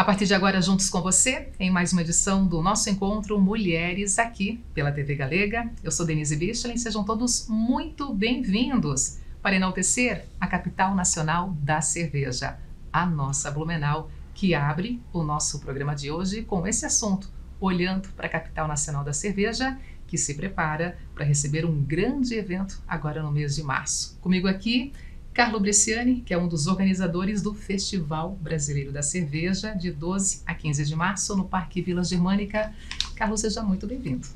A partir de agora, juntos com você, em mais uma edição do nosso encontro Mulheres aqui pela TV Galega. Eu sou Denise Bichlin, sejam todos muito bem-vindos para enaltecer a capital nacional da cerveja, a nossa Blumenau, que abre o nosso programa de hoje com esse assunto, olhando para a capital nacional da cerveja, que se prepara para receber um grande evento agora no mês de março. Comigo aqui, Carlo Bresciani, que é um dos organizadores do Festival Brasileiro da Cerveja, de 12 a 15 de março, no Parque Vila Germânica. Carlo, seja muito bem-vindo.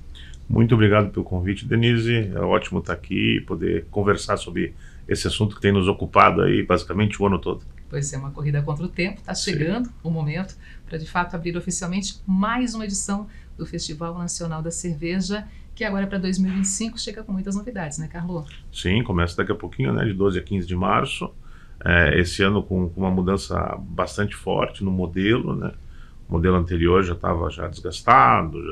Muito obrigado pelo convite, Denise. É ótimo estar aqui e poder conversar sobre esse assunto que tem nos ocupado aí basicamente o ano todo. Pois é, uma corrida contra o tempo. Está chegando o momento para, de fato, abrir oficialmente mais uma edição do Festival Nacional da Cerveja, que agora para 2025 chega com muitas novidades, né, Carlo? Sim, começa daqui a pouquinho, né, de 12 a 15 de março. Esse ano com uma mudança bastante forte no modelo, né? O modelo anterior já estava desgastado,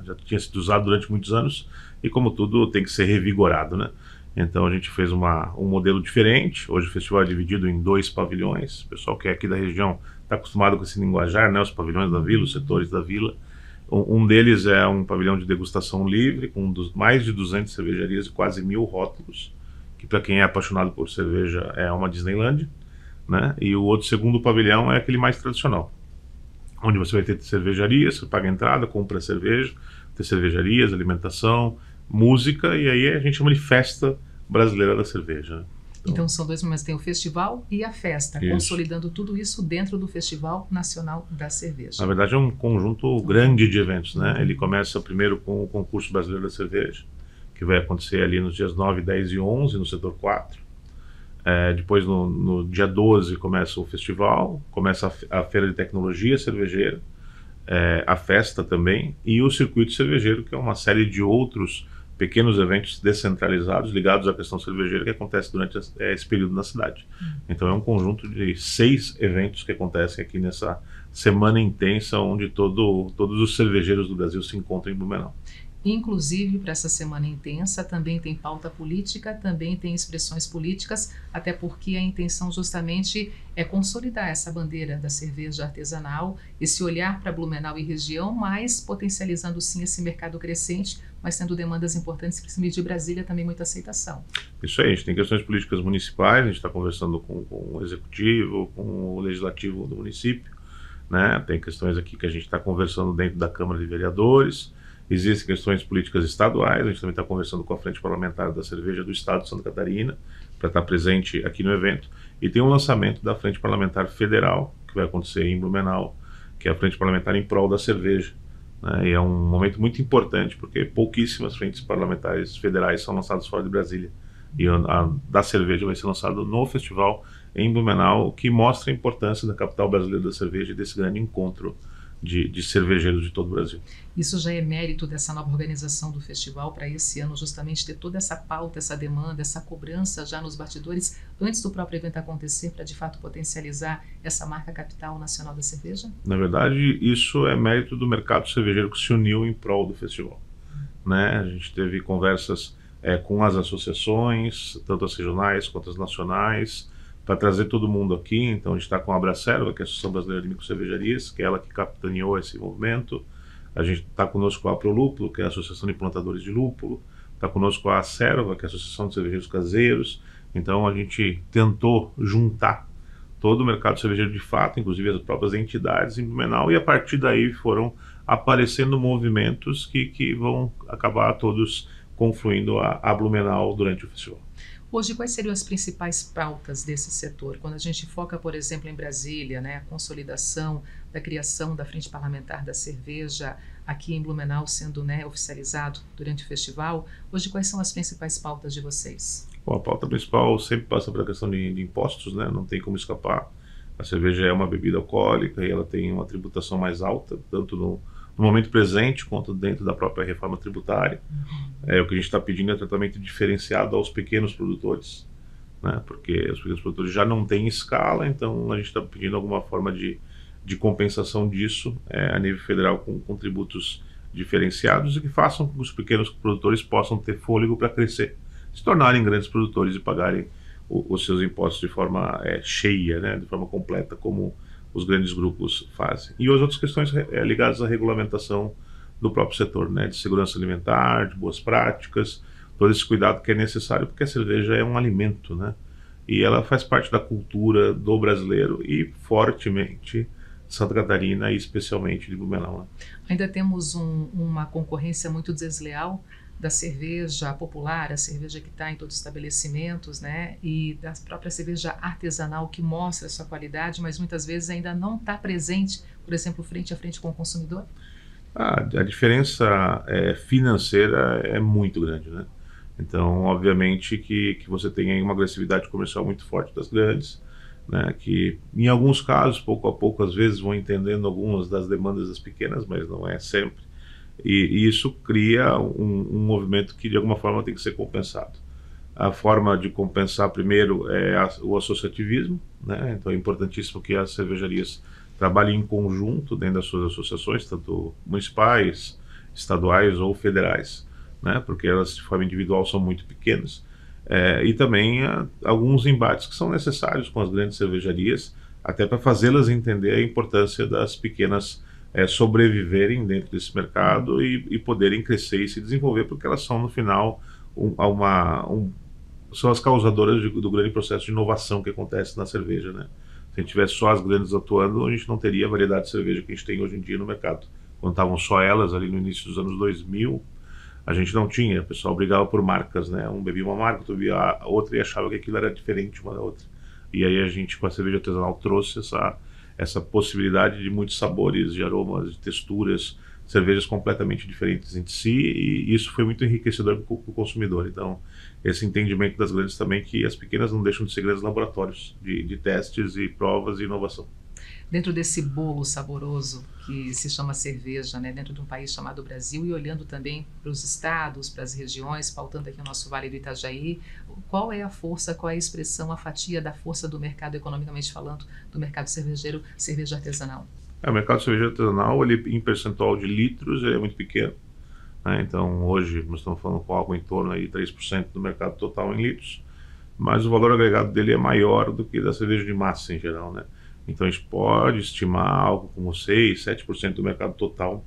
já tinha sido usado durante muitos anos e, como tudo, tem que ser revigorado, né? Então a gente fez um modelo diferente. Hoje o festival é dividido em 2 pavilhões. O pessoal que é aqui da região está acostumado com esse linguajar, né? Os pavilhões da vila, os setores da vila. Um deles é um pavilhão de degustação livre, com mais de 200 cervejarias e quase 1000 rótulos, que para quem é apaixonado por cerveja é uma Disneylandia, né? E o outro segundo pavilhão é aquele mais tradicional, onde você vai ter cervejarias, você paga a entrada, compra a cerveja, ter cervejarias, alimentação, música, e aí a gente chama de Festa Brasileira da Cerveja, né? Então são dois momentos, tem o festival e a festa, Isso. Consolidando tudo isso dentro do Festival Nacional da Cerveja. Na verdade é um conjunto grande de eventos, né? Ele começa primeiro com o Concurso Brasileiro da Cerveja, que vai acontecer ali nos dias 9, 10 e 11 no setor 4. Depois no dia 12 começa o festival, começa a Feira de Tecnologia Cervejeira, a festa também, e o Circuito Cervejeiro, que é uma série de outros pequenos eventos descentralizados ligados à questão cervejeira que acontece durante esse período na cidade. Então é um conjunto de 6 eventos que acontecem aqui nessa semana intensa, onde todos os cervejeiros do Brasil se encontram em Blumenau. Inclusive, para essa semana intensa, também tem pauta política, também tem expressões políticas, até porque a intenção justamente é consolidar essa bandeira da cerveja artesanal, esse olhar para Blumenau e região, mas potencializando sim esse mercado crescente, mas tendo demandas importantes, principalmente de Brasília, também muita aceitação. Isso aí, a gente tem questões políticas municipais, a gente está conversando com o executivo, com o legislativo do município, né? Tem questões aqui que a gente está conversando dentro da Câmara de Vereadores. Existem questões políticas estaduais, a gente também está conversando com a Frente Parlamentar da Cerveja do Estado de Santa Catarina, para estar presente aqui no evento. E tem um lançamento da Frente Parlamentar Federal, que vai acontecer em Blumenau, que é a Frente Parlamentar em prol da cerveja, né? E é um momento muito importante, porque pouquíssimas frentes parlamentares federais são lançadas fora de Brasília. E a da cerveja vai ser lançada no festival em Blumenau, o que mostra a importância da capital brasileira da cerveja e desse grande encontro de cervejeiros de todo o Brasil. Isso já é mérito dessa nova organização do festival para esse ano, justamente ter toda essa pauta, essa demanda, essa cobrança já nos bastidores, antes do próprio evento acontecer, para de fato potencializar essa marca capital nacional da cerveja? Na verdade, isso é mérito do mercado cervejeiro que se uniu em prol do festival, né? A gente teve conversas com as associações, tanto as regionais quanto as nacionais, para trazer todo mundo aqui. Então a gente está com a Abracerva, que é a Associação Brasileira de Microcervejarias, que é ela que capitaneou esse movimento. A gente está conosco a Prolúpulo, que é a Associação de Plantadores de Lúpulo. Está conosco a Acerva, que é a Associação de Cervejeiros Caseiros. Então a gente tentou juntar todo o mercado cervejeiro de fato, inclusive as próprias entidades em Blumenau, e a partir daí foram aparecendo movimentos que vão acabar todos confluindo a Blumenau durante o festival. Hoje, quais seriam as principais pautas desse setor? Quando a gente foca, por exemplo, em Brasília, né, a consolidação da criação da Frente Parlamentar da Cerveja aqui em Blumenau sendo, né, oficializado durante o festival, hoje quais são as principais pautas de vocês? Bom, a pauta principal sempre passa pela questão de impostos, né? Não tem como escapar. A cerveja é uma bebida alcoólica e ela tem uma tributação mais alta, tanto no momento presente quanto dentro da própria reforma tributária. O que a gente está pedindo é tratamento diferenciado aos pequenos produtores, né? Porque os pequenos produtores já não têm escala, então a gente está pedindo alguma forma de compensação disso a nível federal com tributos diferenciados e que façam com que os pequenos produtores possam ter fôlego para crescer, se tornarem grandes produtores e pagarem os seus impostos de forma cheia, né? De forma completa, como os grandes grupos fazem. E as outras questões ligadas à regulamentação do próprio setor, né, de segurança alimentar, de boas práticas, todo esse cuidado que é necessário, porque a cerveja é um alimento, né, e ela faz parte da cultura do brasileiro e fortemente Santa Catarina e especialmente de Blumenau. Né? Ainda temos uma concorrência muito desleal da cerveja popular, a cerveja que está em todos os estabelecimentos, né, e da própria cerveja artesanal que mostra a sua qualidade, mas muitas vezes ainda não está presente, por exemplo, frente a frente com o consumidor? A diferença financeira é muito grande, né? Então, obviamente que você tem aí uma agressividade comercial muito forte das grandes, né? Que em alguns casos, pouco a pouco, às vezes vão entendendo algumas das demandas das pequenas, mas não é sempre. E isso cria um movimento que de alguma forma tem que ser compensado. A forma de compensar primeiro é o associativismo, né? Então é importantíssimo que as cervejarias trabalhem em conjunto dentro das suas associações, tanto municipais, estaduais ou federais, né? Porque elas de forma individual são muito pequenas. E também alguns embates que são necessários com as grandes cervejarias, até para fazê-las entender a importância das pequenas sobreviverem dentro desse mercado e poderem crescer e se desenvolver, porque elas são no final são as causadoras do grande processo de inovação que acontece na cerveja, né? Se a gente tivesse só as grandes atuando, a gente não teria a variedade de cerveja que a gente tem hoje em dia no mercado. Quando estavam só elas ali no início dos anos 2000, a gente não tinha, o pessoal brigava por marcas, né? Um bebia uma marca, outro bebia a outra e achava que aquilo era diferente uma da outra. E aí a gente, com a cerveja artesanal, trouxe essa possibilidade de muitos sabores, de aromas, de texturas, cervejas completamente diferentes entre si, e isso foi muito enriquecedor para o consumidor. Então, esse entendimento das grandes também, que as pequenas não deixam de ser grandes laboratórios de testes e provas e inovação. Dentro desse bolo saboroso que se chama cerveja, né, dentro de um país chamado Brasil, e olhando também para os estados, para as regiões, pautando aqui o nosso Vale do Itajaí, qual é a força, qual é a expressão, a fatia da força do mercado, economicamente falando, do mercado cervejeiro, cerveja artesanal? O mercado cervejeiro artesanal, ele, em percentual de litros, ele é muito pequeno, né? Então, hoje, nós estamos falando com algo em torno aí de 3% do mercado total em litros, mas o valor agregado dele é maior do que da cerveja de massa em geral, né? Então a gente pode estimar algo como 6, 7% do mercado total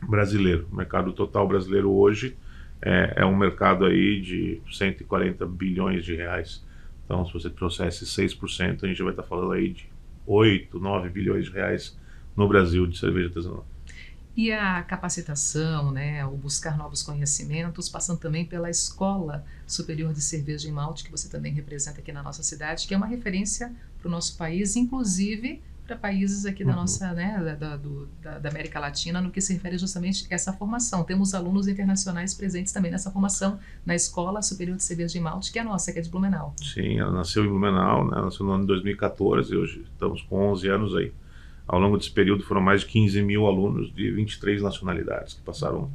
brasileiro. O mercado total brasileiro hoje é um mercado aí de 140 bilhões de reais. Então, se você trouxesse 6%, a gente vai estar falando aí de 8, 9 bilhões de reais no Brasil de cerveja artesanal. E a capacitação, né, o buscar novos conhecimentos, passando também pela Escola Superior de Cerveja e Malte, que você também representa aqui na nossa cidade, que é uma referência para o nosso país, inclusive para países aqui da nossa, né, da América Latina, no que se refere justamente a essa formação. Temos alunos internacionais presentes também nessa formação na Escola Superior de Cerveja e Malte, que é a nossa, que é de Blumenau. Sim, ela nasceu em Blumenau, né, nasceu no ano de 2014, e hoje estamos com 11 anos aí. Ao longo desse período foram mais de 15 mil alunos de 23 nacionalidades que passaram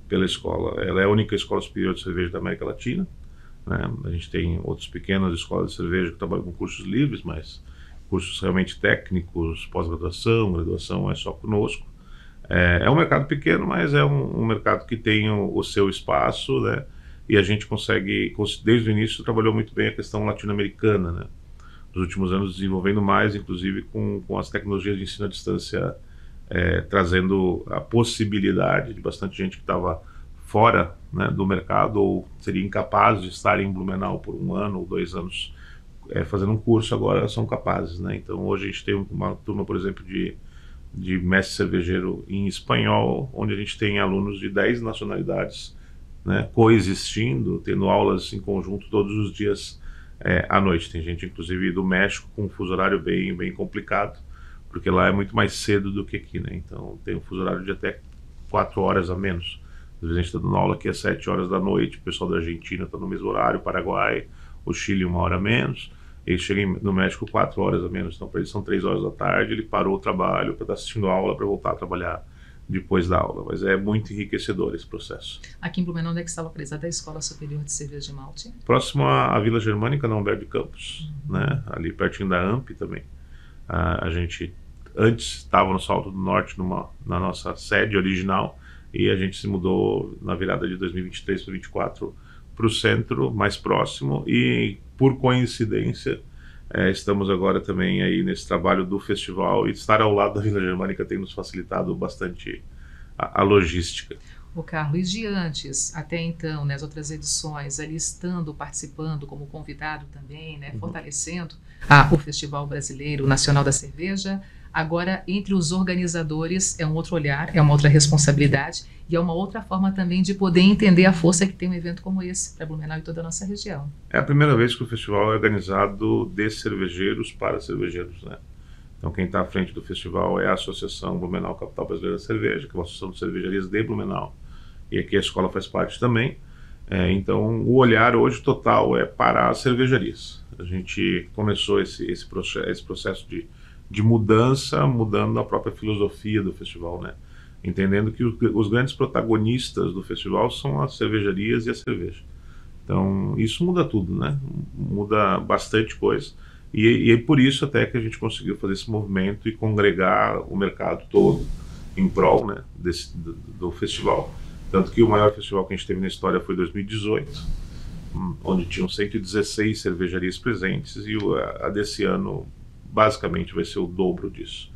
pela escola. Ela é a única escola superior de cerveja da América Latina, né? A gente tem outras pequenas escolas de cerveja que trabalham com cursos livres, mas cursos realmente técnicos, pós-graduação, graduação é só conosco. É um mercado pequeno, mas é um mercado que tem o seu espaço, né? E a gente consegue, desde o início, trabalhou muito bem a questão latino-americana, né? Nos últimos anos desenvolvendo mais, inclusive com as tecnologias de ensino à distância, trazendo a possibilidade de bastante gente que estava fora, né, do mercado ou seria incapaz de estar em Blumenau por 1 ano ou 2 anos fazendo um curso, agora são capazes, né? Então hoje a gente tem uma turma, por exemplo, de mestre cervejeiro em espanhol, onde a gente tem alunos de 10 nacionalidades, né, coexistindo, tendo aulas em conjunto todos os dias à noite. Tem gente, inclusive, do México com um fuso horário bem complicado, porque lá é muito mais cedo do que aqui, né? Então tem um fuso horário de até 4 horas a menos. Às vezes a gente está dando aula aqui às 7 horas da noite, o pessoal da Argentina está no mesmo horário, o Paraguai, o Chile 1 hora a menos, eles chegam no México 4 horas a menos, então para eles são 3 horas da tarde, ele parou o trabalho para estar assistindo a aula, para voltar a trabalhar depois da aula, mas é muito enriquecedor esse processo. Aqui em Blumenau, onde é que está localizada a Escola Superior de Cerveja e Malte? Próximo à Vila Germânica, na Humberto de Campos, né? Ali pertinho da AMP também. A gente antes estava no Salto do Norte, na nossa sede original, e a gente se mudou na virada de 2023 para 2024 para o centro mais próximo, e por coincidência estamos agora também aí nesse trabalho do festival, e estar ao lado da Vila Germânica tem nos facilitado bastante a logística. O Carlos, e de antes, até então, nas outras edições, ali estando, participando como convidado também, né, fortalecendo o Festival Brasileiro Nacional da Cerveja, agora, entre os organizadores, é um outro olhar, é uma outra responsabilidade e é uma outra forma também de poder entender a força que tem um evento como esse para Blumenau e toda a nossa região. É a primeira vez que o festival é organizado de cervejeiros para cervejeiros, né? Então, quem está à frente do festival é a Associação Blumenau Capital Brasileira da Cerveja, que é uma associação de cervejarias de Blumenau, e aqui a escola faz parte também. Então, o olhar hoje total é para as cervejarias. A gente começou esse processo de mudança, mudando a própria filosofia do festival, né? Entendendo que os grandes protagonistas do festival são as cervejarias e a cerveja. Então, isso muda tudo, né? Muda bastante coisa. E é por isso até que a gente conseguiu fazer esse movimento e congregar o mercado todo em prol, né, do festival. Tanto que o maior festival que a gente teve na história foi 2018, onde tinham 116 cervejarias presentes, e a desse ano basicamente vai ser o dobro disso,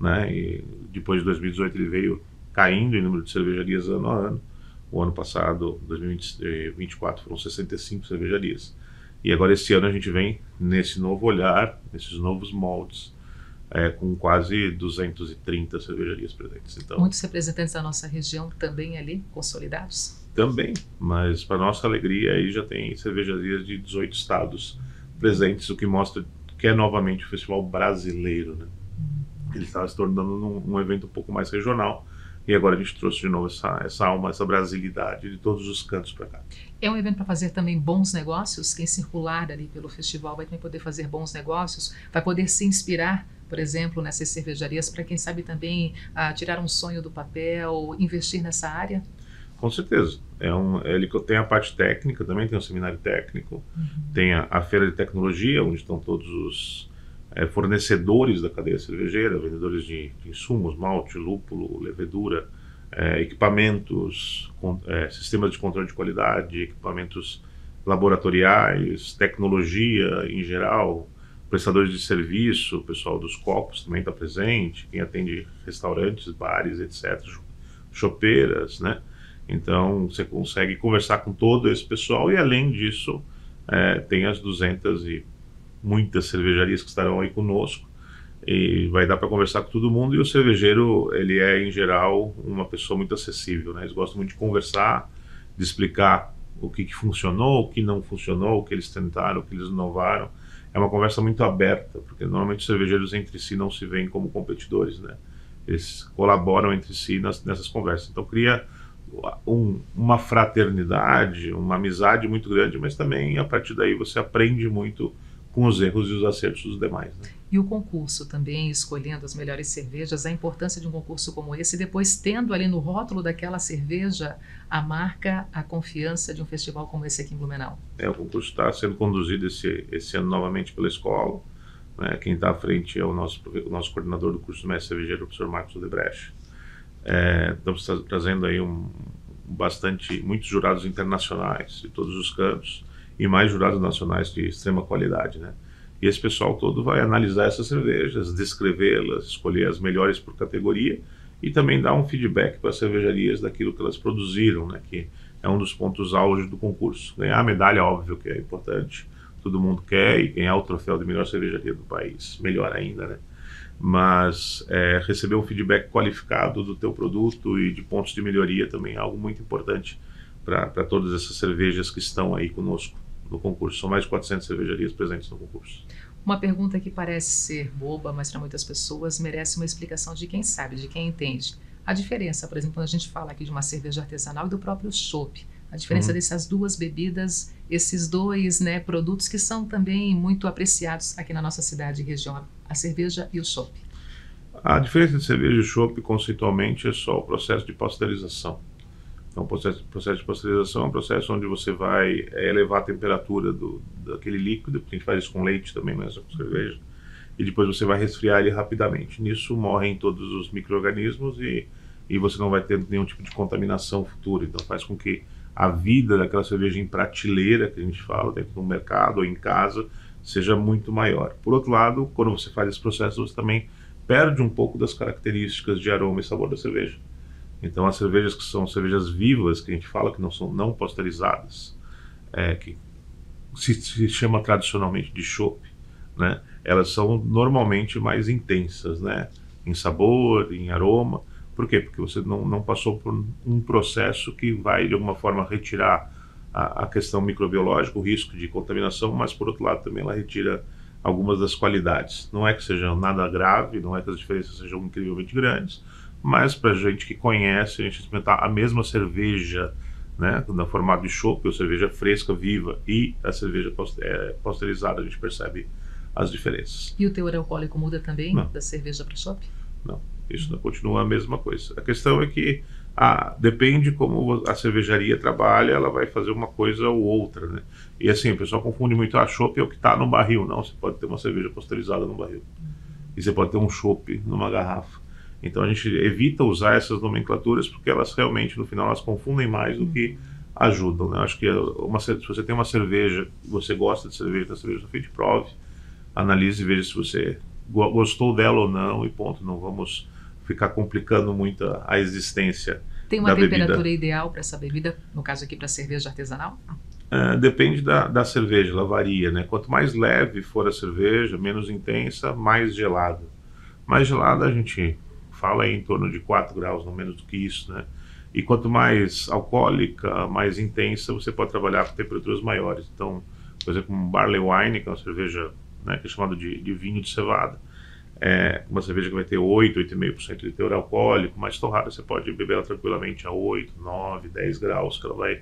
né? E depois de 2018 ele veio caindo em número de cervejarias ano a ano. O ano passado, 2024, foram 65 cervejarias. E agora esse ano a gente vem nesse novo olhar, nesses novos moldes, com quase 230 cervejarias presentes. Então, muitos representantes da nossa região também ali consolidados? Também, mas para nossa alegria aí já tem cervejarias de 18 estados presentes, o que mostra que é novamente o festival brasileiro, né? Ele estava se tornando um evento um pouco mais regional, e agora a gente trouxe de novo essa alma, essa brasilidade de todos os cantos para cá. É um evento para fazer também bons negócios. Quem circular ali pelo festival vai também poder fazer bons negócios, vai poder se inspirar, por exemplo, nessas cervejarias, para quem sabe também tirar um sonho do papel, investir nessa área? Com certeza. Ele tem a parte técnica, também tem um seminário técnico, tem a feira de tecnologia, onde estão todos os fornecedores da cadeia cervejeira, vendedores de insumos, malte, lúpulo, levedura, equipamentos, sistemas de controle de qualidade, equipamentos laboratoriais, tecnologia em geral, prestadores de serviço, o pessoal dos copos também está presente, quem atende restaurantes, bares, etc., chopeiras, né? Então você consegue conversar com todo esse pessoal, e além disso tem as 200 e muitas cervejarias que estarão aí conosco, e vai dar para conversar com todo mundo. E o cervejeiro, ele é em geral uma pessoa muito acessível, né? Eles gostam muito de conversar, de explicar o que funcionou, o que não funcionou, o que eles tentaram, o que eles inovaram. É uma conversa muito aberta, porque normalmente os cervejeiros entre si não se veem como competidores, né? Eles colaboram entre si nessas conversas. Então cria uma fraternidade, uma amizade muito grande, mas também a partir daí você aprende muito com os erros e os acertos dos demais, né? E o concurso também, escolhendo as melhores cervejas, a importância de um concurso como esse, depois tendo ali no rótulo daquela cerveja a marca, a confiança de um festival como esse aqui em Blumenau. O concurso está sendo conduzido esse ano novamente pela escola, né? Quem está à frente é o nosso coordenador do curso de mestre cervejeiro, o professor Marcos Odebrecht. Estamos trazendo aí muitos jurados internacionais de todos os cantos, e mais jurados nacionais de extrema qualidade, né? E esse pessoal todo vai analisar essas cervejas, descrevê-las, escolher as melhores por categoria, e também dar um feedback para as cervejarias daquilo que elas produziram, né? Que é um dos pontos auge do concurso. Ganhar a medalha, óbvio que é importante, todo mundo quer, e ganhar o troféu de melhor cervejaria do país, melhor ainda, né? Mas receber um feedback qualificado do teu produto e de pontos de melhoria também é algo muito importante para todas essas cervejas que estão aí conosco no concurso. São mais de 400 cervejarias presentes no concurso. Uma pergunta que parece ser boba, mas para muitas pessoas merece uma explicação de quem sabe, de quem entende. A diferença, por exemplo, quando a gente fala aqui de uma cerveja artesanal e do próprio chopp, a diferença dessas duas bebidas, esses dois, né, produtos que são também muito apreciados aqui na nossa cidade e região, a cerveja e o chopp. A diferença de cerveja e chopp, conceitualmente, é só o processo de pasteurização. Então, o processo de pasteurização é um processo onde você vai elevar a temperatura daquele líquido, porque a gente faz isso com leite também, não é só com cerveja, e depois você vai resfriar ele rapidamente. Nisso morrem todos os micro-organismos e você não vai ter nenhum tipo de contaminação futura. Então faz com que a vida daquela cerveja em prateleira, que a gente fala, dentro do mercado ou em casa, seja muito maior. Por outro lado, quando você faz esse processo, você também perde um pouco das características de aroma e sabor da cerveja. Então, as cervejas que são cervejas vivas, que a gente fala que não são não pasteurizadas, que se chama tradicionalmente de chopp, né? Elas são normalmente mais intensas, né? Em sabor, em aroma. Por quê? Porque você não passou por um processo que vai, de alguma forma, retirar a questão microbiológica, o risco de contaminação, mas, por outro lado, também ela retira algumas das qualidades. Não é que seja nada grave, não é que as diferenças sejam incrivelmente grandes, mas para a gente que conhece, a gente experimentar a mesma cerveja, né, no formato de chopp, ou cerveja fresca, viva, e a cerveja pasteurizada, a gente percebe as diferenças. E o teor alcoólico muda também Não. da cerveja para chopp? Não, isso continua a mesma coisa. A questão é que depende como a cervejaria trabalha, ela vai fazer uma coisa ou outra, né? E assim, o pessoal confunde muito, chopp é o que está no barril. Não, você pode ter uma cerveja pasteurizada no barril. E você pode ter um chopp numa garrafa. Então a gente evita usar essas nomenclaturas porque elas realmente, no final, elas confundem mais do que ajudam, né? Acho que se você tem uma cerveja, você gosta de cerveja, da cerveja feita, prove, analise e veja se você gostou dela ou não, e ponto. Não vamos ficar complicando muito a existência. Tem uma da temperatura bebida ideal para essa bebida, no caso aqui para cerveja artesanal? Depende da cerveja, ela varia, né? Quanto mais leve for a cerveja, menos intensa, mais gelada. Mais gelada a gente fala aí em torno de 4 graus, não menos do que isso, né? E quanto mais alcoólica, mais intensa, você pode trabalhar com temperaturas maiores. Então, por exemplo, um barley wine, que é uma cerveja, né, que é chamada de vinho de cevada, uma cerveja que vai ter 8,5% de teor alcoólico, mais torrada, você pode beber ela tranquilamente a 8, 9, 10 graus, que ela vai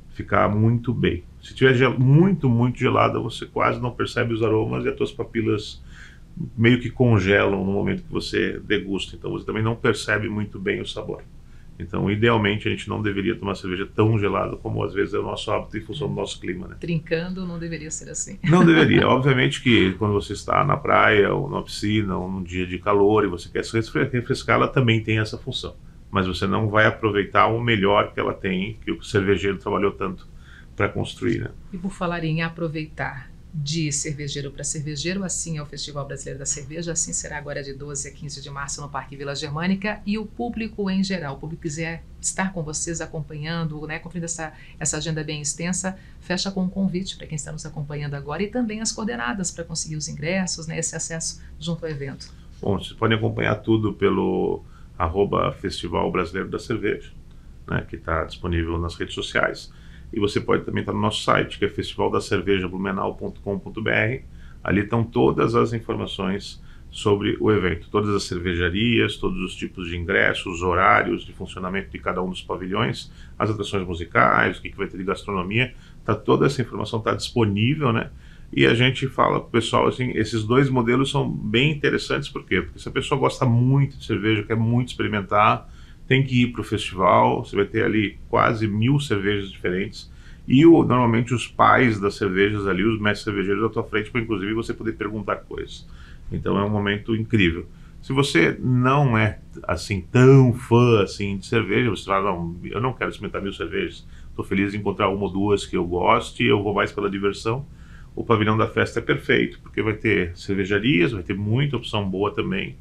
ficar muito bem. Se tiver muito, muito gelada, você quase não percebe os aromas e as suas papilas meio que congelam no momento que você degusta. Então você também não percebe muito bem o sabor. Então, idealmente, a gente não deveria tomar cerveja tão gelada como às vezes é o nosso hábito em função do nosso clima, né? Trincando, não deveria ser assim. Não deveria. Obviamente que quando você está na praia ou na piscina ou num dia de calor e você quer se refrescar, ela também tem essa função. Mas você não vai aproveitar o melhor que ela tem, que o cervejeiro trabalhou tanto para construir, né? E por falar em aproveitar de cervejeiro para cervejeiro, assim é o Festival Brasileiro da Cerveja, assim será agora de 12 a 15 de março no Parque Vila Germânica, e o público em geral, o público quiser estar com vocês acompanhando, né, cumprindo essa agenda bem extensa, fecha com um convite para quem está nos acompanhando agora e também as coordenadas para conseguir os ingressos, né, esse acesso junto ao evento. Bom, vocês podem acompanhar tudo pelo @Festival Brasileiro da Cerveja, né, que está disponível nas redes sociais. E você pode também estar no nosso site, que é festivaldacervejablumenau.com.br. Ali estão todas as informações sobre o evento, todas as cervejarias, todos os tipos de ingressos, os horários de funcionamento de cada um dos pavilhões, as atrações musicais, o que vai ter de gastronomia. Toda essa informação está disponível, né? E a gente fala para o pessoal, assim, esses dois modelos são bem interessantes. Por quê? Porque se a pessoa gosta muito de cerveja, quer muito experimentar, tem que ir para o festival. Você vai ter ali quase 1000 cervejas diferentes. E normalmente os pais das cervejas ali, os mestres cervejeiros à tua frente, para inclusive você poder perguntar coisas. Então é um momento incrível. Se você não é assim tão fã assim de cerveja, você fala, não, eu não quero experimentar 1000 cervejas, estou feliz em encontrar uma ou duas que eu goste, eu vou mais pela diversão. O pavilhão da festa é perfeito, porque vai ter cervejarias, vai ter muita opção boa também,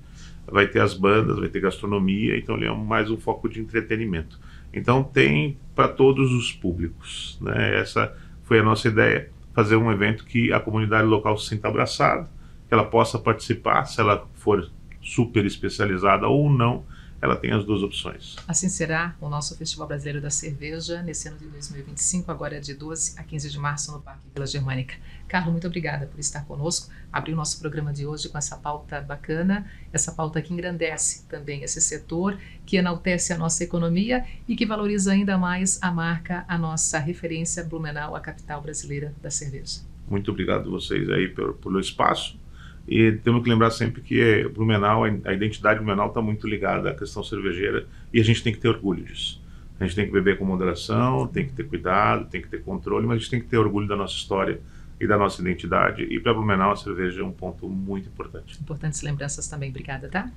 vai ter as bandas, vai ter gastronomia, então ele é mais um foco de entretenimento. Então tem para todos os públicos, né? Essa foi a nossa ideia, fazer um evento que a comunidade local se sinta abraçada, que ela possa participar, se ela for super especializada ou não, ela tem as duas opções. Assim será o nosso Festival Brasileiro da Cerveja nesse ano de 2025, agora de 12 a 15 de março no Parque Vila Germânica. Carlos, muito obrigada por estar conosco, abrir o nosso programa de hoje com essa pauta bacana, essa pauta que engrandece também esse setor, que enaltece a nossa economia e que valoriza ainda mais a marca, a nossa referência Blumenau, a capital brasileira da cerveja. Muito obrigado a vocês aí pelo espaço. E temos que lembrar sempre que Blumenau, a identidade de Blumenau está muito ligada à questão cervejeira e a gente tem que ter orgulho disso. A gente tem que beber com moderação, tem que ter cuidado, tem que ter controle, mas a gente tem que ter orgulho da nossa história e da nossa identidade. E para Blumenau a cerveja é um ponto muito importante. Importantes lembranças também, obrigada, tá?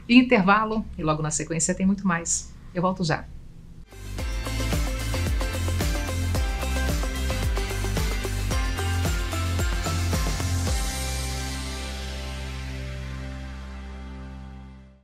E intervalo, e logo na sequência tem muito mais. Eu volto já.